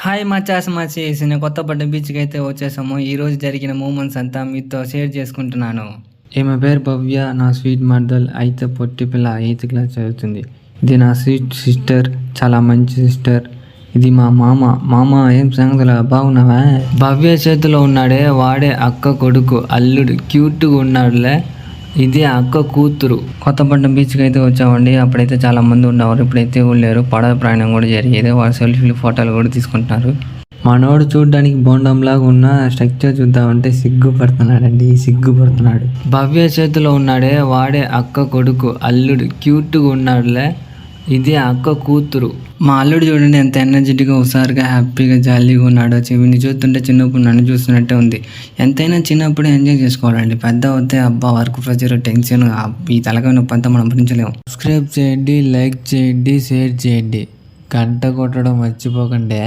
Hi మచాస్ మచీస్ నేను కొత్తపట్నం బీచ్కి అయితే వచ్చేసాము. ఈరోజు జరిగిన మూమెంట్స్ అంతా మీతో షేర్ చేసుకుంటున్నాను. ఈమె పేరు భవ్య, నా స్వీట్ మర్దల్. అయితే పొట్టి పిల్ల 8th క్లాస్ చదువుతుంది. ఇది నా స్వీట్ సిస్టర్, చాలా మంచి సిస్టర్. ఇది మా మామ ఏం సంగతులా, బాగున్నావా? భవ్య చేతిలో ఉన్నాడే వాడే అక్క కొడుకు, అల్లుడు క్యూట్గా ఉన్నాడులే. ఇది అక్క కూతురు. కొత్తపట్నం బీచ్కి అయితే వచ్చామండి. అప్పుడైతే చాలా మంది ఉండేవారు, ఇప్పుడైతే లేరు. పడవ ప్రయాణం కూడా జరిగేది. వాళ్ళు సెల్ఫీలు ఫోటోలు కూడా తీసుకుంటున్నారు. మనోడు చూడడానికి బోండంలాగా ఉన్న స్ట్రక్చర్ చూద్దామంటే సిగ్గుపడుతున్నాడు. భవ్య చేతిలో ఉన్నాడే వాడే అక్క కొడుకు, అల్లుడు క్యూట్గా ఉన్నాడులే. ఇది అక్క కూతురు. మా అల్లుడు చూడండి ఎంత ఎనర్జెటిక్గా, హుషారుగా, హ్యాపీగా, జాలీగా ఉన్నాడో. చెవిని చూస్తుంటే చిన్నప్పుడు నన్ను చూస్తున్నట్టే ఉంది. ఎంతైనా చిన్నప్పుడు ఎంజాయ్ చేసుకోవాలండి. పెద్ద అవుతే అబ్బా వర్క్ ప్రెషర్, టెన్షన్, ఈ తలకాయ నొప్పి అంతా మనం భరించలేము. సబ్స్క్రైబ్ చేయండి, లైక్ చేయండి, షేర్ చేయండి, గంట కొట్టడం మర్చిపోకండి.